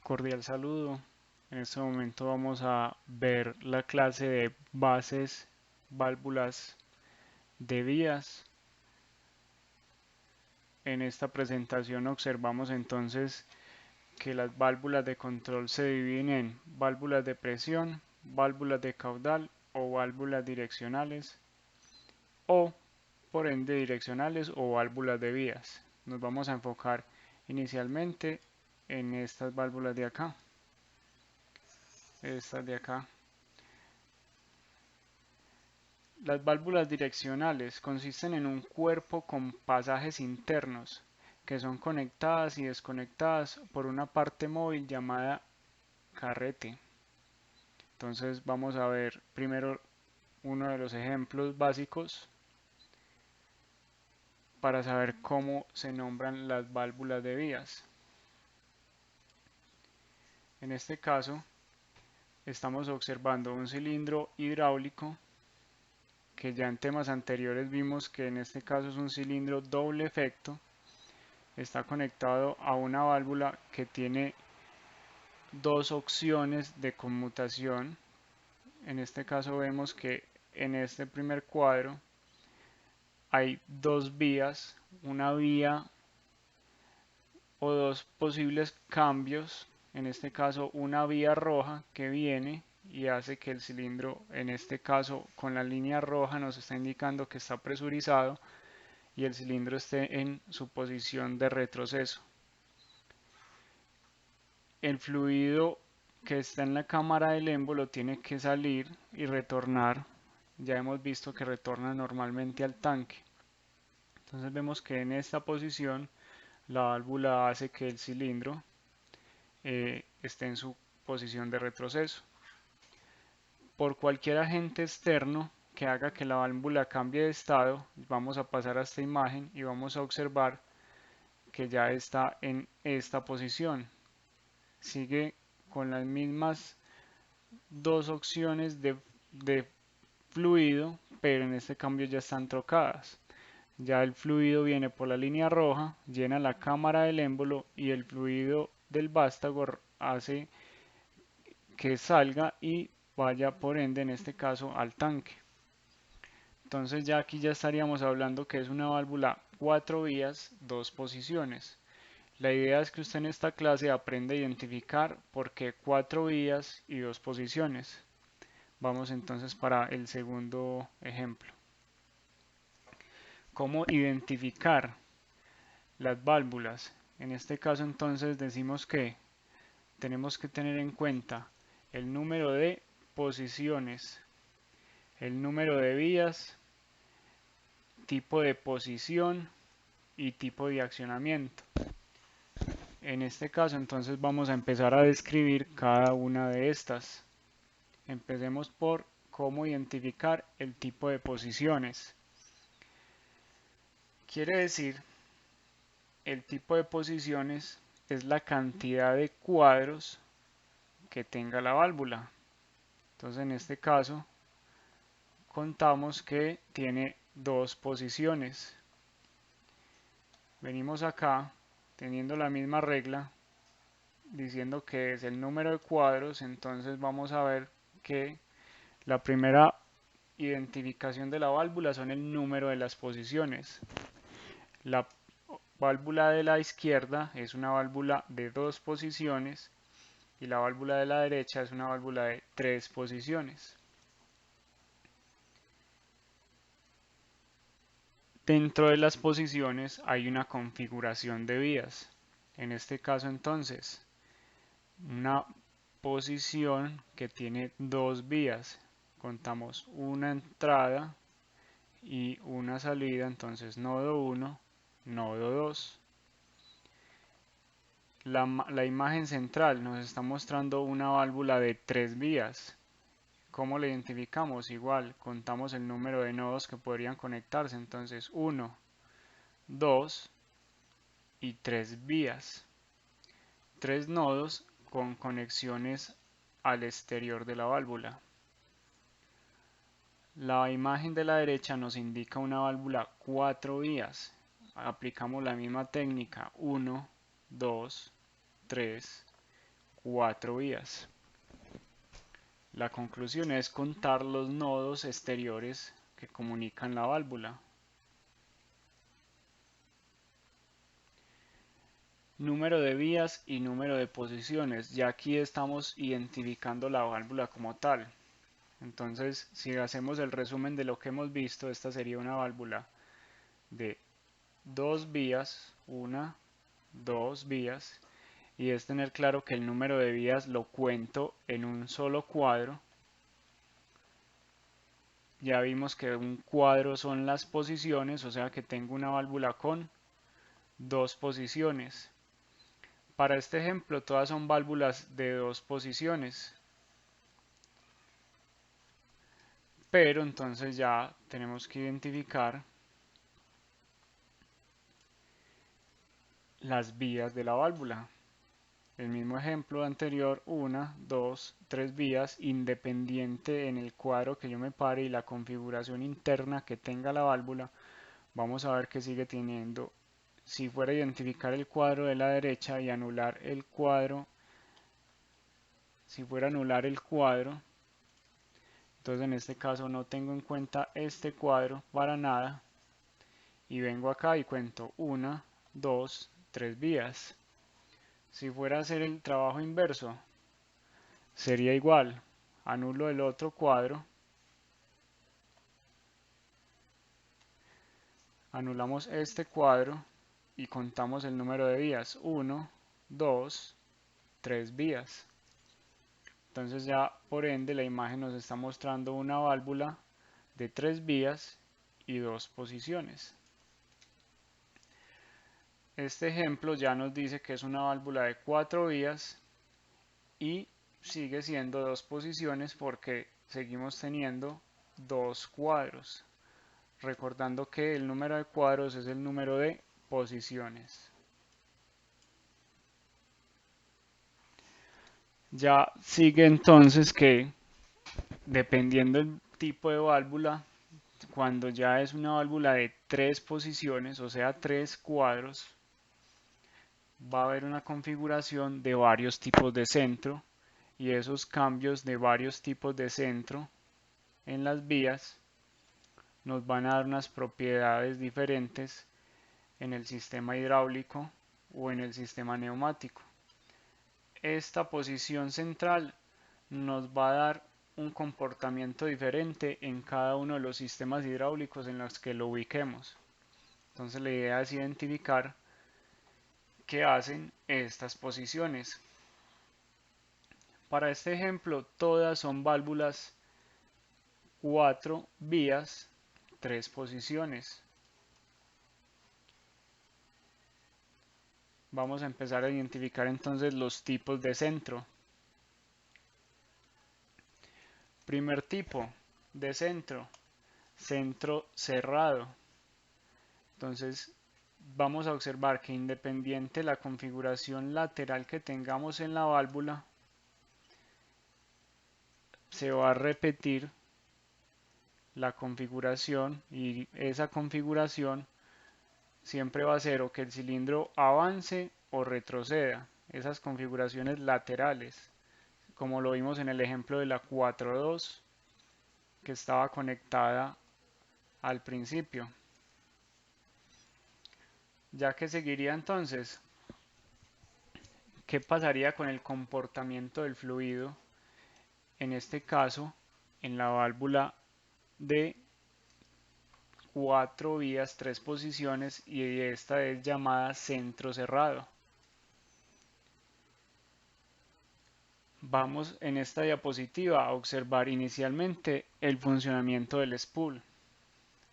Cordial saludo. En este momento vamos a ver la clase de bases, válvulas de vías. En esta presentación observamos entonces que las válvulas de control se dividen en válvulas de presión, válvulas de caudal o válvulas direccionales o por ende direccionales o válvulas de vías. Nos vamos a enfocar inicialmente en estas válvulas de acá. Estas de acá. Las válvulas direccionales consisten en un cuerpo con pasajes internos que son conectadas y desconectadas por una parte móvil llamada carrete. Entonces vamos a ver primero uno de los ejemplos básicos para saber cómo se nombran las válvulas de vías. En este caso estamos observando un cilindro hidráulico que ya en temas anteriores vimos que en este caso es un cilindro doble efecto. Está conectado a una válvula que tiene dos opciones de conmutación. En este caso vemos que en este primer cuadro hay dos vías, una vía o dos posibles cambios. En este caso una vía roja que viene y hace que el cilindro, en este caso con la línea roja, nos está indicando que está presurizado y el cilindro esté en su posición de retroceso. El fluido que está en la cámara del émbolo tiene que salir y retornar. Ya hemos visto que retorna normalmente al tanque. Entonces vemos que en esta posición la válvula hace que el cilindro esté en su posición de retroceso. Por cualquier agente externo que haga que la válvula cambie de estado, vamos a pasar a esta imagen y vamos a observar que ya está en esta posición. Sigue con las mismas dos opciones de fluido, pero en este cambio ya están trocadas. Ya el fluido viene por la línea roja, llena la cámara del émbolo y el fluido del vástago hace que salga y vaya por ende en este caso al tanque. Entonces ya aquí ya estaríamos hablando que es una válvula 4 vías, 2 posiciones. La idea es que usted en esta clase aprenda a identificar por qué 4 vías y 2 posiciones. Vamos entonces para el segundo ejemplo. ¿Cómo identificar las válvulas? En este caso entonces decimos que tenemos que tener en cuenta el número de posiciones, el número de vías, tipo de posición y tipo de accionamiento. En este caso entonces vamos a empezar a describir cada una de estas. Empecemos por cómo identificar el tipo de posiciones. Quiere decir, el tipo de posiciones es la cantidad de cuadros que tenga la válvula. Entonces en este caso contamos que tiene dos posiciones. Venimos acá teniendo la misma regla diciendo que es el número de cuadros, entonces vamos a ver que la primera identificación de la válvula son el número de las posiciones. La válvula de la izquierda es una válvula de dos posiciones y la válvula de la derecha es una válvula de tres posiciones. Dentro de las posiciones hay una configuración de vías. En este caso entonces, una posición que tiene dos vías. Contamos una entrada y una salida, entonces nodo 1, nodo 2. La imagen central nos está mostrando una válvula de tres vías. ¿Cómo la identificamos? Igual, contamos el número de nodos que podrían conectarse, entonces 1, 2 y 3 vías. Tres nodos con conexiones al exterior de la válvula. La imagen de la derecha nos indica una válvula 4 vías. Aplicamos la misma técnica, 1, 2, 3, 4 vías. La conclusión es contar los nodos exteriores que comunican la válvula. Número de vías y número de posiciones. Ya aquí estamos identificando la válvula como tal. Entonces, si hacemos el resumen de lo que hemos visto, esta sería una válvula de 2 vías, 1, 2 vías, y es tener claro que el número de vías lo cuento en un solo cuadro. Ya vimos que un cuadro son las posiciones, o sea que tengo una válvula con 2 posiciones. Para este ejemplo, todas son válvulas de 2 posiciones. Pero entonces ya tenemos que identificar las vías de la válvula. El mismo ejemplo anterior, 1, 2, 3 vías, independiente en el cuadro que yo me pare y la configuración interna que tenga la válvula, vamos a ver que sigue teniendo. Si fuera a identificar el cuadro de la derecha y anular el cuadro, si fuera a anular el cuadro, entonces en este caso no tengo en cuenta este cuadro para nada y vengo acá y cuento 1, 2, 3 vías. Si fuera a hacer el trabajo inverso, sería igual, anulo el otro cuadro, anulamos este cuadro y contamos el número de vías, 1, 2, 3 vías. Entonces ya por ende la imagen nos está mostrando una válvula de 3 vías y 2 posiciones. Este ejemplo ya nos dice que es una válvula de 4 vías y sigue siendo 2 posiciones porque seguimos teniendo 2 cuadros. Recordando que el número de cuadros es el número de posiciones. Ya sigue entonces que dependiendo del tipo de válvula, cuando ya es una válvula de 3 posiciones, o sea 3 cuadros, va a haber una configuración de varios tipos de centro y esos cambios de varios tipos de centro en las vías nos van a dar unas propiedades diferentes en el sistema hidráulico o en el sistema neumático. Esta posición central nos va a dar un comportamiento diferente en cada uno de los sistemas hidráulicos en los que lo ubiquemos. Entonces la idea es identificar qué hacen estas posiciones. Para este ejemplo, todas son válvulas 4 vías, 3 posiciones. Vamos a empezar a identificar entonces los tipos de centro. Primer tipo de centro, centro cerrado. Entonces vamos a observar que independiente de la configuración lateral que tengamos en la válvula, se va a repetir la configuración y esa configuración siempre va a ser o que el cilindro avance o retroceda. Esas configuraciones laterales, como lo vimos en el ejemplo de la 4.2 que estaba conectada al principio. Ya que seguiría entonces, ¿qué pasaría con el comportamiento del fluido? En este caso, en la válvula de 4 vías, 3 posiciones y esta es llamada centro cerrado. Vamos en esta diapositiva a observar inicialmente el funcionamiento del spool.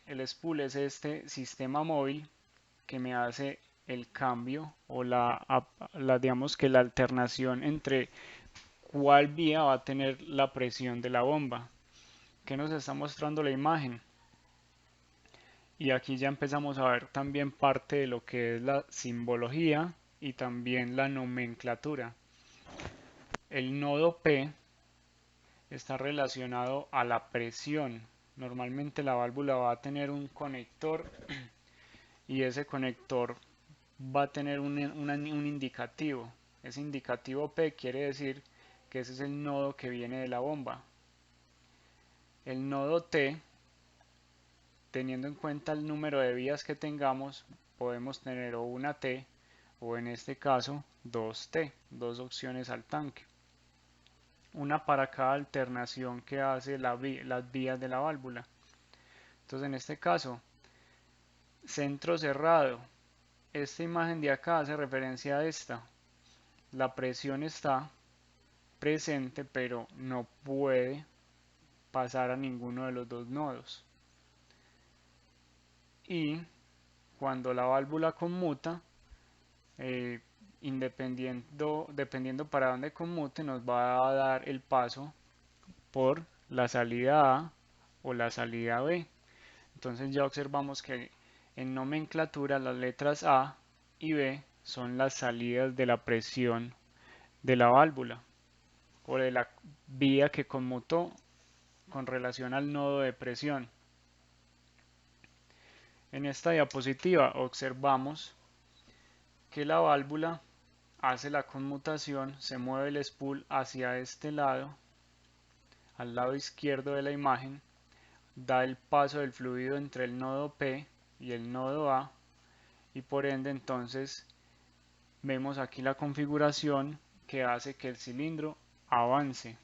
El spool es este sistema móvil que me hace el cambio o digamos que la alternación entre cuál vía va a tener la presión de la bomba. ¿Qué nos está mostrando la imagen? Y aquí ya empezamos a ver también parte de lo que es la simbología y también la nomenclatura. El nodo P está relacionado a la presión. Normalmente la válvula va a tener un conector y ese conector va a tener un indicativo. Ese indicativo P quiere decir que ese es el nodo que viene de la bomba. El nodo T, teniendo en cuenta el número de vías que tengamos, podemos tener o una T o en este caso 2T, dos opciones al tanque. Una para cada alternación que hace las vías de la válvula. Entonces en este caso, centro cerrado. Esta imagen de acá hace referencia a esta. La presión está presente pero no puede pasar a ninguno de los dos nodos. Y cuando la válvula conmuta, dependiendo para dónde conmute, nos va a dar el paso por la salida A o la salida B. Entonces ya observamos que en nomenclatura las letras A y B son las salidas de la presión de la válvula o de la vía que conmutó con relación al nodo de presión. En esta diapositiva observamos que la válvula hace la conmutación, se mueve el spool hacia este lado, al lado izquierdo de la imagen, da el paso del fluido entre el nodo P y el nodo A y por ende entonces vemos aquí la configuración que hace que el cilindro avance.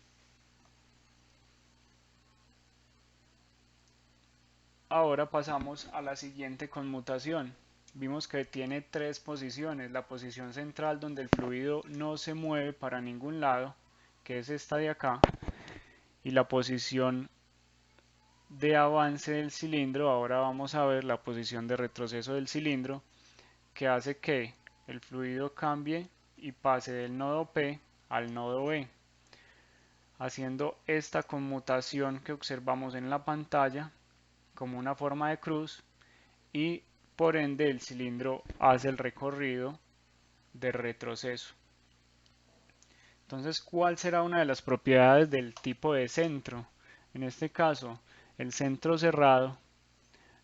Ahora pasamos a la siguiente conmutación. Vimos que tiene tres posiciones, la posición central donde el fluido no se mueve para ningún lado, que es esta de acá, y la posición de avance del cilindro. Ahora vamos a ver la posición de retroceso del cilindro, que hace que el fluido cambie y pase del nodo P al nodo B, haciendo esta conmutación que observamos en la pantalla como una forma de cruz y por ende el cilindro hace el recorrido de retroceso. Entonces, ¿cuál será una de las propiedades del tipo de centro? En este caso, el centro cerrado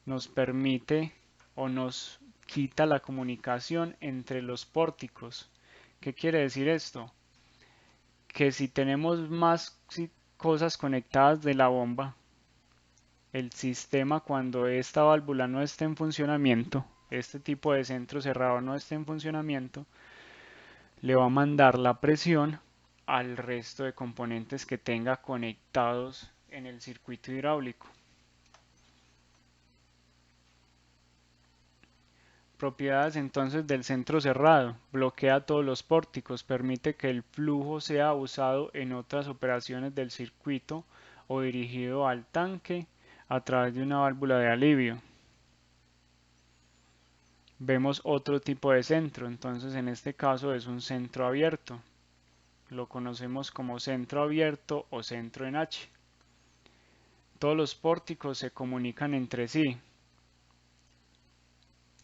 nos permite o nos quita la comunicación entre los pórticos. ¿Qué quiere decir esto? Que si tenemos más cosas conectadas de la bomba, el sistema, cuando esta válvula no esté en funcionamiento, este tipo de centro cerrado no esté en funcionamiento, le va a mandar la presión al resto de componentes que tenga conectados en el circuito hidráulico. Propiedades entonces del centro cerrado: bloquea todos los pórticos, permite que el flujo sea usado en otras operaciones del circuito o dirigido al tanque a través de una válvula de alivio. Vemos otro tipo de centro, entonces en este caso es un centro abierto. Lo conocemos como centro abierto o centro en H. Todos los pórticos se comunican entre sí.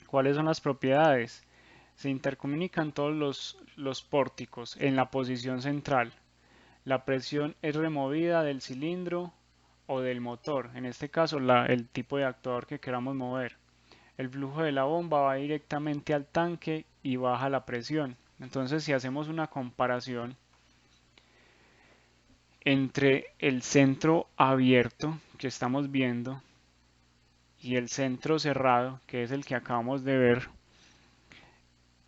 ¿Cuáles son las propiedades? Se intercomunican todos los pórticos en la posición central. La presión es removida del cilindro o del motor, en este caso el tipo de actuador que queramos mover. El flujo de la bomba va directamente al tanque y baja la presión. Entonces, si hacemos una comparación entre el centro abierto que estamos viendo y el centro cerrado, que es el que acabamos de ver,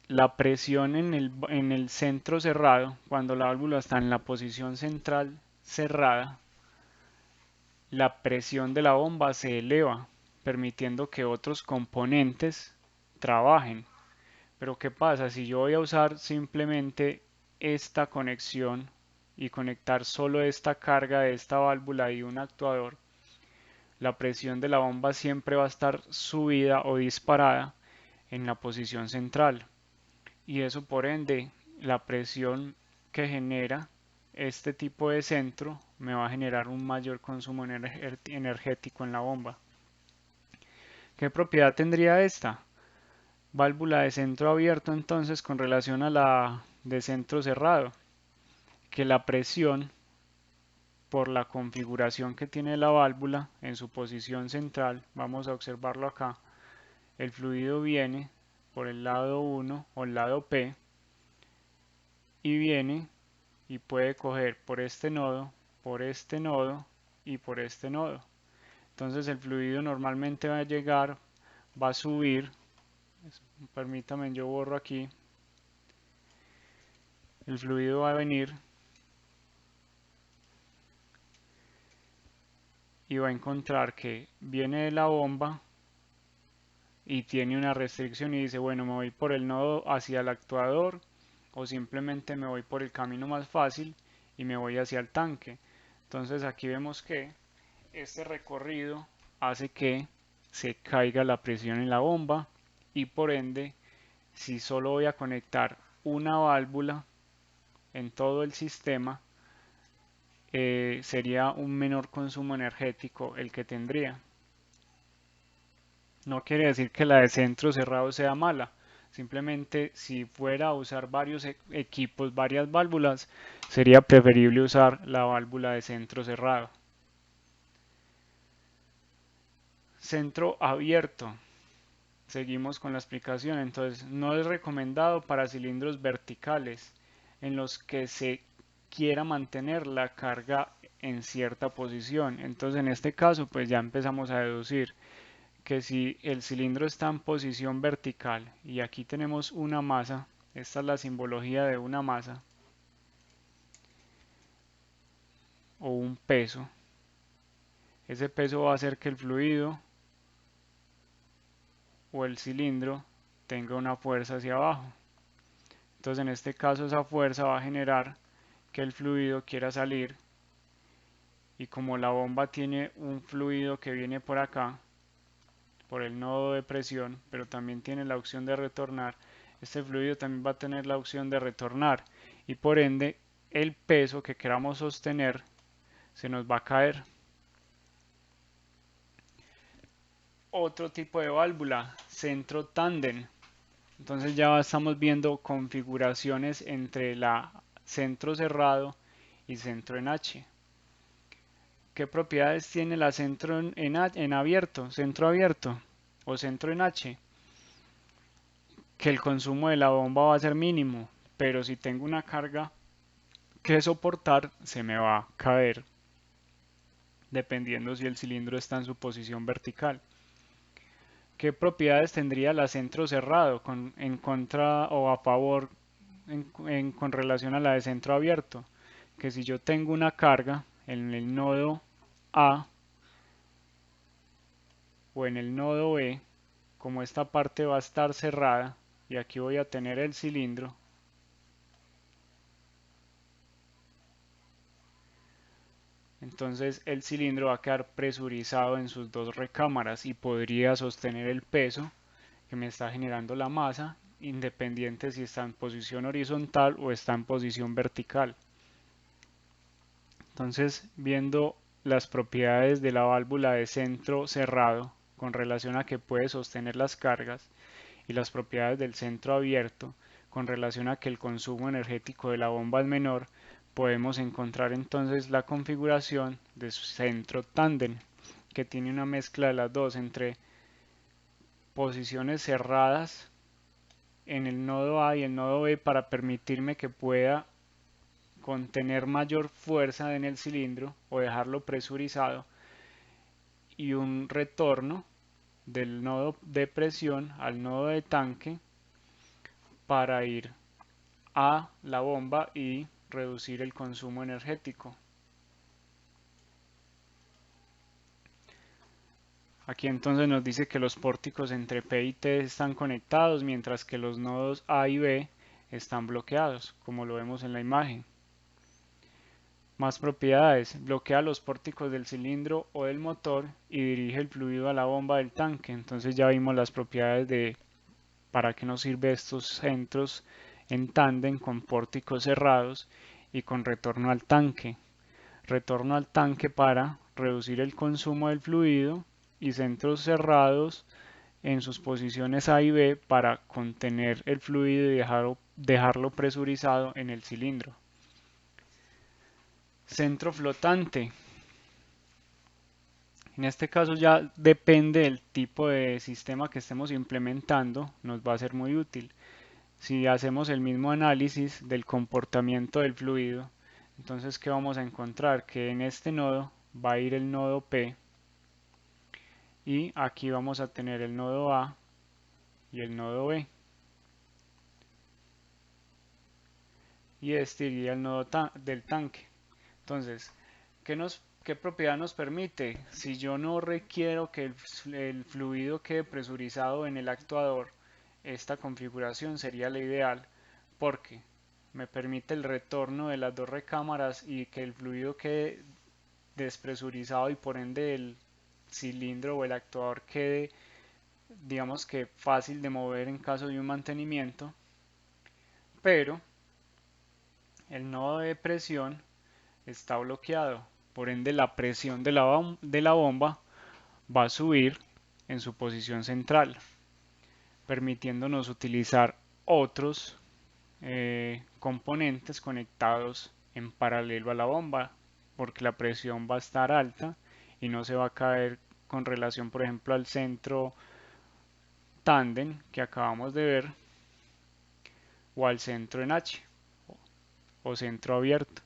la presión en el centro cerrado, cuando la válvula está en la posición central cerrada, la presión de la bomba se eleva, permitiendo que otros componentes trabajen. Pero ¿qué pasa? Si yo voy a usar simplemente esta conexión y conectar solo esta carga de esta válvula y un actuador, la presión de la bomba siempre va a estar subida o disparada en la posición central. Y eso por ende, la presión que genera este tipo de centro me va a generar un mayor consumo energético en la bomba. ¿Qué propiedad tendría esta? Válvula de centro abierto entonces con relación a la de centro cerrado, que la presión por la configuración que tiene la válvula en su posición central, vamos a observarlo acá, el fluido viene por el lado 1 o el lado P y viene y puede coger por este nodo y por este nodo. Entonces el fluido normalmente va a llegar, va a subir, permítame, yo borro aquí, el fluido va a venir y va a encontrar que viene de la bomba y tiene una restricción y dice, bueno, me voy por el nodo hacia el actuador o simplemente me voy por el camino más fácil y me voy hacia el tanque. Entonces aquí vemos que este recorrido hace que se caiga la presión en la bomba y por ende, si solo voy a conectar una válvula en todo el sistema, sería un menor consumo energético el que tendría. No quiere decir que la de centro cerrado sea mala, simplemente si fuera a usar varios equipos, varias válvulas, sería preferible usar la válvula de centro cerrado. Centro abierto. Seguimos con la explicación. Entonces, no es recomendado para cilindros verticales en los que se quiera mantener la carga en cierta posición. Entonces, en este caso, pues ya empezamos a deducir que si el cilindro está en posición vertical y aquí tenemos una masa, esta es la simbología de una masa o un peso, ese peso va a hacer que el fluido o el cilindro tenga una fuerza hacia abajo. Entonces en este caso esa fuerza va a generar que el fluido quiera salir y como la bomba tiene un fluido que viene por acá, por el nodo de presión, pero también tiene la opción de retornar, este fluido también va a tener la opción de retornar y por ende el peso que queramos sostener se nos va a caer. Otro tipo de válvula, centro tándem. Entonces ya estamos viendo configuraciones entre la centro cerrado y centro en H. ¿Qué propiedades tiene la centro en abierto, centro abierto o centro en H? Que el consumo de la bomba va a ser mínimo, pero si tengo una carga que soportar, se me va a caer, dependiendo si el cilindro está en su posición vertical. ¿Qué propiedades tendría la centro cerrado en contra o a favor con relación a la de centro abierto? Que si yo tengo una carga en el nodo A o en el nodo B, como esta parte va a estar cerrada y aquí voy a tener el cilindro, entonces el cilindro va a quedar presurizado en sus dos recámaras y podría sostener el peso que me está generando la masa, independiente si está en posición horizontal o está en posición vertical. Entonces, viendo las propiedades de la válvula de centro cerrado con relación a que puede sostener las cargas y las propiedades del centro abierto con relación a que el consumo energético de la bomba es menor, podemos encontrar entonces la configuración de su centro tándem, que tiene una mezcla de las dos entre posiciones cerradas en el nodo A y el nodo B para permitirme que pueda contener mayor fuerza en el cilindro o dejarlo presurizado y un retorno del nodo de presión al nodo de tanque para ir a la bomba y reducir el consumo energético. Aquí entonces nos dice que los pórticos entre P y T están conectados mientras que los nodos A y B están bloqueados, como lo vemos en la imagen. Más propiedades. Bloquea los pórticos del cilindro o del motor y dirige el fluido a la bomba del tanque. Entonces ya vimos las propiedades de para qué nos sirven estos centros en tándem con pórticos cerrados y con retorno al tanque. Retorno al tanque para reducir el consumo del fluido y centros cerrados en sus posiciones A y B para contener el fluido y dejarlo presurizado en el cilindro. Centro flotante. En este caso ya depende del tipo de sistema que estemos implementando, nos va a ser muy útil. si hacemos el mismo análisis del comportamiento del fluido, entonces ¿qué vamos a encontrar? Que en este nodo va a ir el nodo P y aquí vamos a tener el nodo A y el nodo B. Y este iría al nodo del tanque. Entonces, ¿qué propiedad nos permite? Si yo no requiero que el fluido quede presurizado en el actuador, esta configuración sería la ideal porque me permite el retorno de las dos recámaras y que el fluido quede despresurizado y por ende el cilindro o el actuador quede, digamos que fácil de mover en caso de un mantenimiento, pero el nodo de presión está bloqueado, por ende la presión de la bomba va a subir en su posición central, permitiéndonos utilizar otros componentes conectados en paralelo a la bomba, porque la presión va a estar alta y no se va a caer con relación, por ejemplo, al centro tándem que acabamos de ver o al centro en H o centro abierto.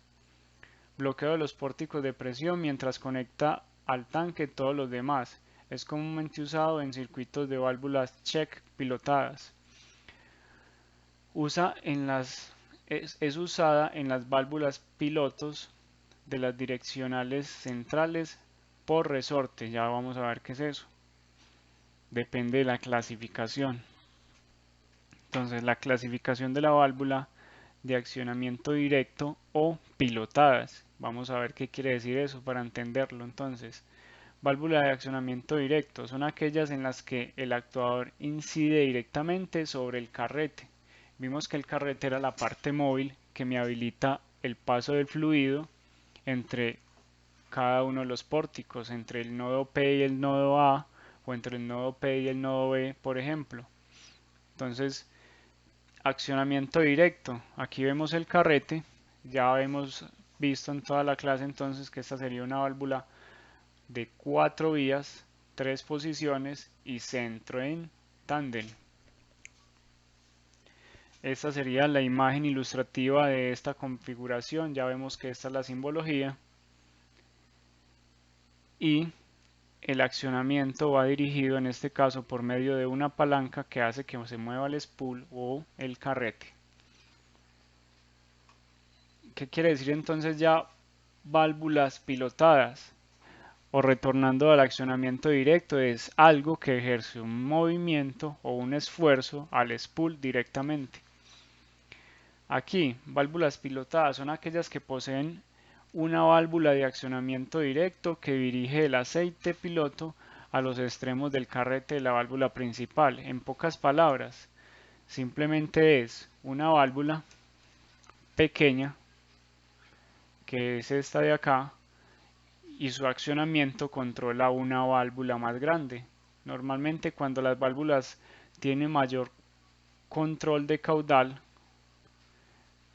Bloqueo de los pórticos de presión mientras conecta al tanque todos los demás. Es comúnmente usado en circuitos de válvulas check pilotadas. Es usada en las válvulas pilotos de las direccionales centrales por resorte. Ya vamos a ver qué es eso. Depende de la clasificación. Entonces, la clasificación de la válvula de accionamiento directo o pilotadas. Vamos a ver qué quiere decir eso para entenderlo. Entonces, válvula de accionamiento directo son aquellas en las que el actuador incide directamente sobre el carrete. Vimos que el carrete era la parte móvil que me habilita el paso del fluido entre cada uno de los pórticos, entre el nodo P y el nodo A o entre el nodo P y el nodo B, por ejemplo. Entonces, accionamiento directo. Aquí vemos el carrete. Ya hemos visto en toda la clase entonces que esta sería una válvula de 4 vías, 3 posiciones y centro en tándem. Esta sería la imagen ilustrativa de esta configuración. Ya vemos que esta es la simbología. Y el accionamiento va dirigido en este caso por medio de una palanca que hace que se mueva el spool o el carrete. ¿Qué quiere decir entonces ya válvulas pilotadas? O retornando al accionamiento directo, es algo que ejerce un movimiento o un esfuerzo al spool directamente. Aquí, válvulas pilotadas son aquellas que poseen una válvula de accionamiento directo que dirige el aceite piloto a los extremos del carrete de la válvula principal. En pocas palabras, simplemente es una válvula pequeña, que es esta de acá, y su accionamiento controla una válvula más grande. Normalmente cuando las válvulas tienen mayor control de caudal,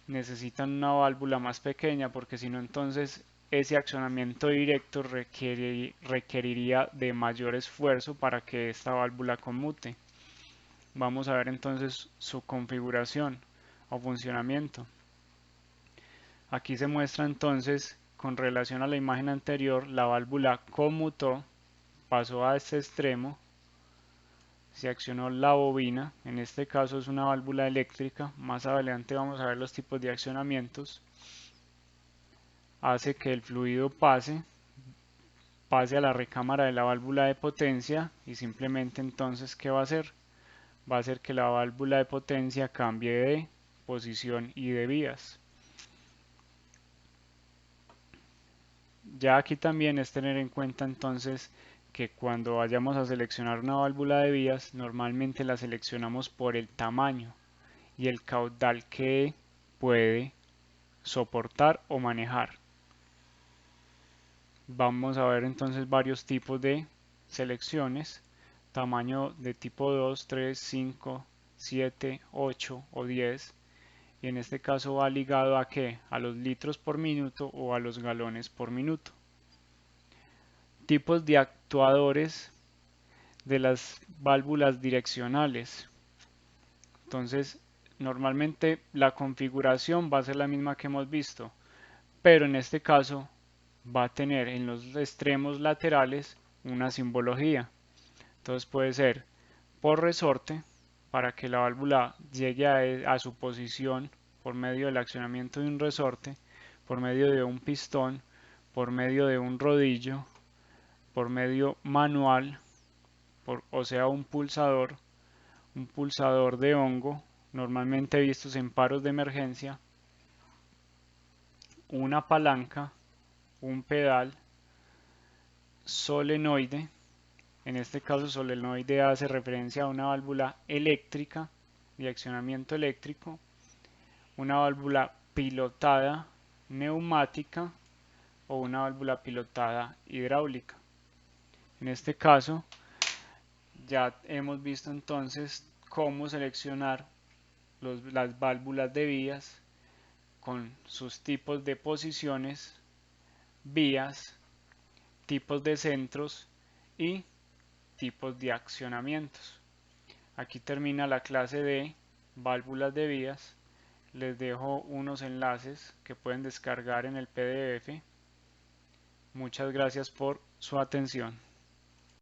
necesitan una válvula más pequeña porque si no entonces ese accionamiento directo requeriría de mayor esfuerzo para que esta válvula conmute. Vamos a ver entonces su configuración o funcionamiento. Aquí se muestra entonces con relación a la imagen anterior la válvula conmutó, pasó a este extremo, se accionó la bobina, en este caso es una válvula eléctrica, más adelante vamos a ver los tipos de accionamientos, hace que el fluido pase a la recámara de la válvula de potencia y simplemente entonces ¿qué va a hacer? Va a hacer que la válvula de potencia cambie de posición y de vías. Ya aquí también es tener en cuenta entonces que cuando vayamos a seleccionar una válvula de vías, normalmente la seleccionamos por el tamaño y el caudal que puede soportar o manejar. Vamos a ver entonces varios tipos de selecciones, tamaño de tipo 2, 3, 5, 7, 8 o 10, y en este caso va ligado a ¿qué? A los litros por minuto o a los galones por minuto. Tipos de actuadores de las válvulas direccionales. Entonces, Normalmente la configuración va a ser la misma que hemos visto, pero en este caso va a tener en los extremos laterales una simbología. Entonces puede ser por resorte, para que la válvula llegue a su posición por medio del accionamiento de un resorte, por medio de un pistón, por medio de un rodillo, por medio manual, o sea un pulsador de hongo, normalmente vistos en paros de emergencia, una palanca, un pedal, solenoide. En este caso solenoide hace referencia a una válvula eléctrica de accionamiento eléctrico, una válvula pilotada neumática o una válvula pilotada hidráulica. En este caso ya hemos visto entonces cómo seleccionar las válvulas de vías con sus tipos de posiciones, vías, tipos de centros y tipos de accionamientos. Aquí termina la clase de válvulas de vías. Les dejo unos enlaces que pueden descargar en el PDF. Muchas gracias por su atención.